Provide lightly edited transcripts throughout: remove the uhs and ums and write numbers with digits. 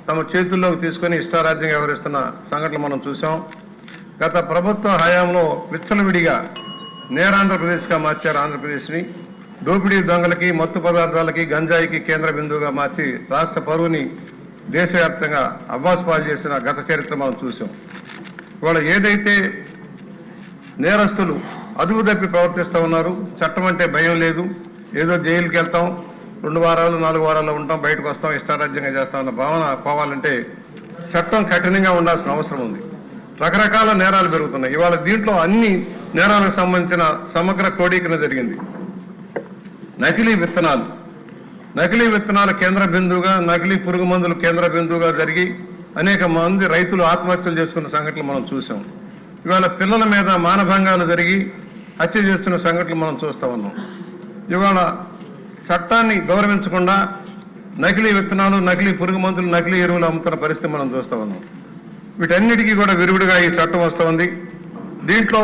తమ చేతుల్లోకి తీసుకొని ఇష్టారాజ్యంగా వ్యవహరిస్తున్న సంఘటనలు మనం చూసాం. గత ప్రభుత్వ హయాంలో విచ్చలవిడిగా నేరాంధ్రప్రదేశ్గా మార్చారు ఆంధ్రప్రదేశ్ని. దోపిడీ దొంగలకి, మత్తు పదార్థాలకి, గంజాయికి కేంద్ర బిందువుగా మార్చి రాష్ట్ర పరువుని దేశవ్యాప్తంగా అవ్వాసుపాలు చేసిన గత చరిత్ర మనం చూసాం. ఇవాళ ఏదైతే నేరస్తులు అదుపు తప్పి ప్రవర్తిస్తూ ఉన్నారు, చట్టం అంటే భయం లేదు, ఏదో జైలుకి వెళ్తాం, 2 వారాలు 4 వారాల్లో ఉంటాం, బయటకు వస్తాం, ఇష్టారాజ్యంగా చేస్తామన్న భావన పోవాలంటే చట్టం కఠినంగా ఉండాల్సిన అవసరం ఉంది. రకరకాల నేరాలు పెరుగుతున్నాయి. ఇవాళ దీంట్లో అన్ని నేరాలకు సంబంధించిన సమగ్ర క్రోడీకరణ జరిగింది. నకిలీ విత్తనాలు కేంద్ర బిందువుగా, నకిలీ పురుగు మందులు కేంద్ర బిందువుగా జరిగి అనేక మంది రైతులు ఆత్మహత్యలు చేసుకున్న సంఘటనలు మనం చూసాం. ఇవాళ పిల్లల మీద మానభంగాలు జరిగి హత్య చేస్తున్న సంఘటనలు మనం చూస్తూ ఉన్నాం. ఇవాళ చట్టాన్ని గౌరవించకుండా నకిలీ విత్తనాలు, నకిలీ పురుగు మందులు, నకిలీ ఎరువులు అమ్ముతున్న పరిస్థితి మనం చూస్తూ ఉన్నాం. వీటన్నిటికీ కూడా విరుగుడుగా ఈ చట్టం వస్తూ ఉంది. దీంట్లో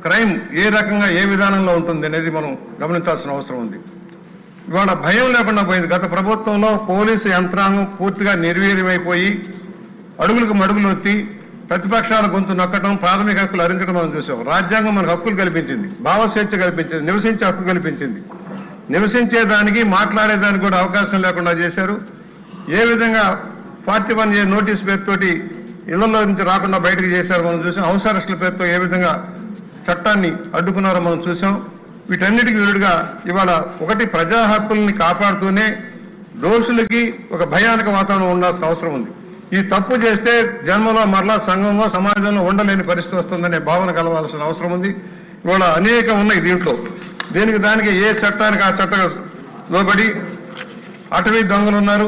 క్రైమ్ ఏ రకంగా ఏ విధానంలో ఉంటుంది అనేది మనం గమనించాల్సిన అవసరం ఉంది. ఇవాళ భయం లేకుండా పోయింది. గత ప్రభుత్వంలో పోలీసు యంత్రాంగం పూర్తిగా నిర్వీర్యమైపోయి అడుగులకు మడుగులు వచ్చి ప్రతిపక్షాల గొంతు నొక్కడం, ప్రాథమిక హక్కులు హరించడం మనం చూసాం. రాజ్యాంగం మనకు హక్కులు కల్పించింది, భావస్వేచ్ఛ కల్పించింది, నివసించే హక్కు కల్పించింది. నివసించేదానికి, మాట్లాడేదానికి కూడా అవకాశం లేకుండా చేశారు. ఏ విధంగా 41A నోటీస్ పేరుతోటి ఇళ్లలో నుంచి రాకుండా బయటకు చేశారు మనం చూసాం. హౌస్ అరెస్టుల పేరుతో ఏ విధంగా చట్టాన్ని అడ్డుకున్నారో మనం చూసాం. వీటన్నిటికీ విరుడుగా ఇవాళ ఒకటి ప్రజా హక్కుల్ని కాపాడుతూనే దోషులకి ఒక భయానక వాతావరణం ఉండాల్సిన అవసరం ఉంది. ఈ తప్పు చేస్తే జన్మలో మరలా సంఘంలో, సమాజంలో ఉండలేని పరిస్థితి వస్తుందనే భావన కలవాల్సిన అవసరం ఉంది. ఇవాళ అనేకం ఉన్నాయి దీంట్లో. దానికి ఏ చట్టానికి ఆ చట్టం లోబడి అటవీ దొంగలు ఉన్నారు.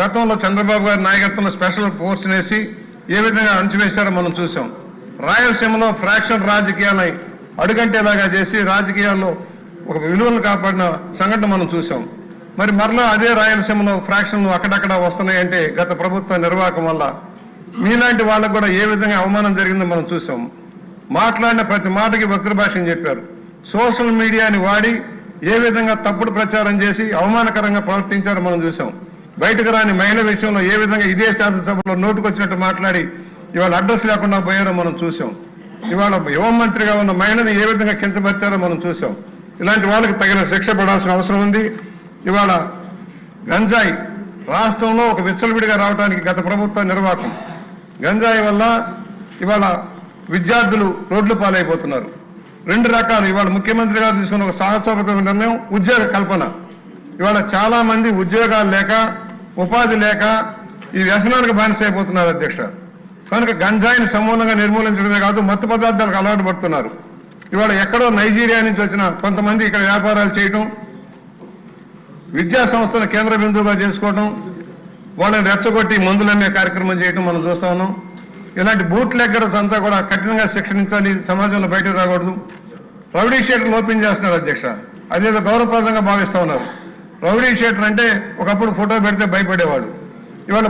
గతంలో చంద్రబాబు గారి నాయకత్వంలో స్పెషల్ ఫోర్స్ వేసి ఏ విధంగా అణచివేశారో మనం చూసాం. రాయలసీమలో ఫ్రాక్షన్ రాజకీయాలని అడుగంటేలాగా చేసి రాజకీయాల్లో ఒక విలువలను కాపాడిన సంఘటన మనం చూసాం. మరి మరలా అదే రాయలసీమలో ఫ్రాక్షన్లు అక్కడక్కడ వస్తున్నాయంటే గత ప్రభుత్వ నిర్వాహకం వల్ల. మీలాంటి వాళ్ళకు కూడా ఏ విధంగా అవమానం జరిగిందో మనం చూసాం. మాట్లాడిన ప్రతి మాటకి వక్ర భాషని చెప్పారు. సోషల్ మీడియాని వాడి ఏ విధంగా తప్పుడు ప్రచారం చేసి అవమానకరంగా ప్రవర్తించారో మనం చూసాం. బయటకు రాని మహిళ విషయంలో ఏ విధంగా ఇదే శాసనసభలో నోటుకొచ్చినట్టు మాట్లాడి ఇవాళ అడ్రస్ లేకుండా పోయారో మనం చూసాం. ఇవాళ యువ మంత్రిగా ఉన్న మహిళని ఏ విధంగా కించపరిచారో మనం చూసాం. ఇలాంటి వాళ్ళకి తగిన శిక్ష పడాల్సిన అవసరం ఉంది. ఇవాళ గంజాయి రాష్ట్రంలో ఒక విచ్చలవిడిగా రావడానికి గత ప్రభుత్వ నిర్వాహకం. గంజాయి వల్ల ఇవాళ విద్యార్థులు రోడ్లు పాలైపోతున్నారు. 2 రకాలు. ఇవాళ ముఖ్యమంత్రి గారు తీసుకున్న ఒక సాహసోపేతమైన నిర్ణయం ఉద్యోగ కల్పన. ఇవాళ చాలా మంది ఉద్యోగాలు లేక, ఉపాధి లేక ఈ వ్యసనానికి బానిసైపోతున్నారు అధ్యక్ష. కనుక గంజాయిని సమూలంగా నిర్మూలించడమే కాదు, మత్తు పదార్థాలకు అలవాటు పడుతున్నారు. ఇవాళ ఎక్కడో నైజీరియా నుంచి వచ్చిన కొంతమంది ఇక్కడ వ్యాపారాలు చేయటం, విద్యా సంస్థల కేంద్ర బిందువుగా చేసుకోవడం, వాళ్ళని రెచ్చగొట్టి మందులమ్మే కార్యక్రమం చేయడం మనం చూస్తా ఉన్నాం. ఇలాంటి బూట్ లెగ్గర్స్ అంతా కూడా కఠినంగా శిక్షించాలి, సమాజంలో బయటకు రాకూడదు. రౌడీ షీటర్లు ఓపెన్ చేస్తున్నారు అధ్యక్ష. అదేదో గౌరవప్రదంగా భావిస్తూ ఉన్నారు. రౌడీ షీటర్ అంటే ఒకప్పుడు ఫోటో పెడితే భయపడేవాడు. ఇవాళ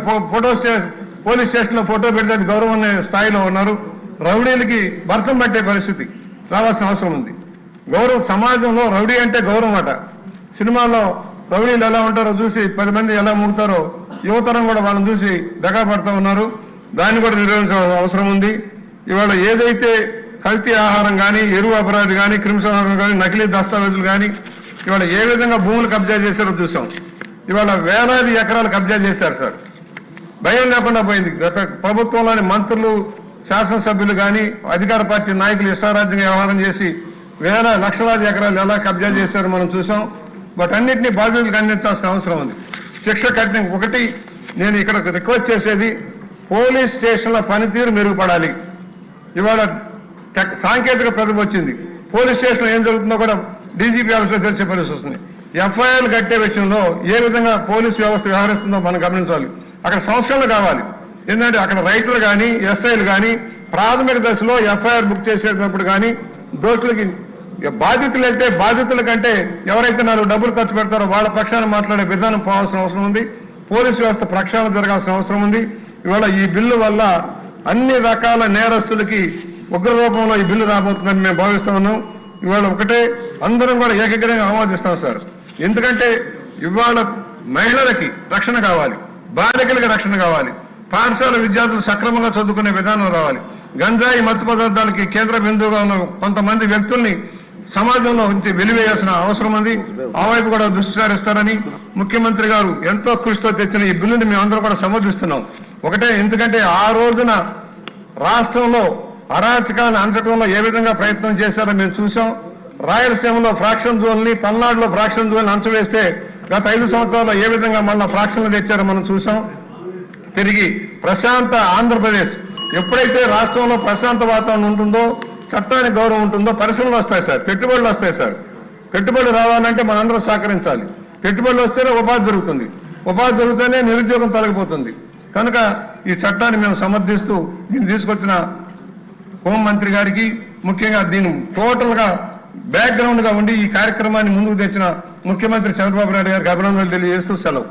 పోలీస్ స్టేషన్లో ఫోటో పెడితే అది గౌరవం స్థాయిలో ఉన్నారు. రౌడీలకి భర్తం పట్టే పరిస్థితి రావాల్సిన అవసరం ఉంది. గౌరవం సమాజంలో రౌడీ అంటే గౌరవం అట. సినిమాల్లో రౌడీలు ఎలా ఉంటారో చూసి 10 మంది ఎలా మూగుతారో యువతరం కూడా వాళ్ళని చూసి దగా పడుతూ ఉన్నారు. దాన్ని కూడా నిర్వహించాల్సిన అవసరం ఉంది. ఇవాళ ఏదైతే కల్తీ ఆహారం కానీ, ఎరువు అపరాధి కానీ, క్రిమిసంహారం కానీ, నకిలీ దస్తావేజులు కానీ ఇవాళ ఏ విధంగా భూములు కబ్జా చేశారో చూసాం. ఇవాళ వేలాది ఎకరాలు కబ్జా చేశారు సార్. భయం లేకుండా పోయింది. గత ప్రభుత్వంలోని మంత్రులు, శాసనసభ్యులు కానీ, అధికార పార్టీ నాయకులు ఇష్టారాజ్యంగా వ్యవహారం చేసి లక్షలాది ఎకరాలు ఎలా కబ్జా చేశారో మనం చూసాం. వాటన్నిటినీ బాధ్యతలకు అందించాల్సిన అవసరం ఉంది. శిక్ష కఠినం. ఒకటి నేను ఇక్కడ రిక్వెస్ట్ చేసేది, పోలీస్ స్టేషన్ల పనితీరు మెరుగుపడాలి. ఇవాళ సాంకేతిక ప్రతిభ వచ్చింది. పోలీస్ స్టేషన్లో ఏం జరుగుతుందో కూడా డీజీపీ ఆఫీస్లో తెలిసే పరిస్థితి వస్తుంది. ఎఫ్ఐఆర్లు కట్టే విషయంలో ఏ విధంగా పోలీసు వ్యవస్థ వ్యవహరిస్తుందో మనం గమనించాలి. అక్కడ సంస్కరణలు కావాలి. ఎందుకంటే అక్కడ రైతులు కానీ, ఎస్ఐలు కానీ ప్రాథమిక దశలో ఎఫ్ఐఆర్ బుక్ చేసేటప్పుడు కానీ దోషులకి బాధితులు వెళ్తే బాధితుల కంటే ఎవరైతే 4 డబ్బులు ఖర్చు పెడతారో వాళ్ళ పక్షాన మాట్లాడే విధానం పోవాల్సిన అవసరం ఉంది. పోలీసు వ్యవస్థ ప్రక్షాళన జరగాల్సిన అవసరం ఉంది. ఇవాళ ఈ బిల్లు వల్ల అన్ని రకాల నేరస్తులకి ఉగ్ర రూపంలో ఈ బిల్లు రాబోతుందని మేము భావిస్తా ఉన్నాం. ఇవాళ ఒకటే అందరం కూడా ఏకగ్రీవంగా ఆమోదిస్తాం సార్. ఎందుకంటే ఇవాళ మహిళలకి రక్షణ కావాలి, బాలికలకి రక్షణ కావాలి, పాఠశాల విద్యార్థులు సక్రమంగా చదువుకునే విధానం రావాలి. గంజాయి మత్తు పదార్థాలకి కేంద్ర బిందువుగా ఉన్న కొంతమంది వ్యక్తుల్ని సమాజంలో ఉంచి వెలివేయాల్సిన అవసరం ఉంది. ఆ వైపు కూడా దృష్టి సారిస్తారని ముఖ్యమంత్రి గారు ఎంతో కృషితో తెచ్చిన ఈ బిల్లుని మేమందరం కూడా సమర్థిస్తున్నాం. ఒకటే, ఎందుకంటే ఆ రోజున రాష్ట్రంలో అరాచకాన్ని అంచడంలో ఏ విధంగా ప్రయత్నం చేశారో మేము చూసాం. రాయలసీమలో ఫ్రాక్షన్ జోన్ని, పల్నాడులో ఫ్రాక్షన్ జోన్ అంచవేస్తే గత 5 సంవత్సరాల్లో ఏ విధంగా మళ్ళీ ఫ్రాక్షన్లు తెచ్చారో మనం చూసాం. తిరిగి ప్రశాంత ఆంధ్రప్రదేశ్, ఎప్పుడైతే రాష్ట్రంలో ప్రశాంత వాతావరణం ఉంటుందో, చట్టానికి గౌరవం ఉంటుందో, పరిశ్రమలు వస్తాయి సార్, పెట్టుబడులు వస్తాయి సార్. పెట్టుబడులు రావాలంటే మనందరం సహకరించాలి. పెట్టుబడులు వస్తేనే ఉపాధి దొరుకుతుంది, ఉపాధి దొరికితేనే నిరుద్యోగం తొలగిపోతుంది. కనుక ఈ చట్టాన్ని మేము సమర్థిస్తూ దీన్ని తీసుకొచ్చిన హోంమంత్రి గారికి, ముఖ్యంగా దీన్ని టోటల్గా బ్యాక్గ్రౌండ్గా ఉండి ఈ కార్యక్రమాన్ని ముందుకు తెచ్చిన ముఖ్యమంత్రి చంద్రబాబు నాయుడు గారికి అభినందనలు తెలియజేస్తూ సెలవు.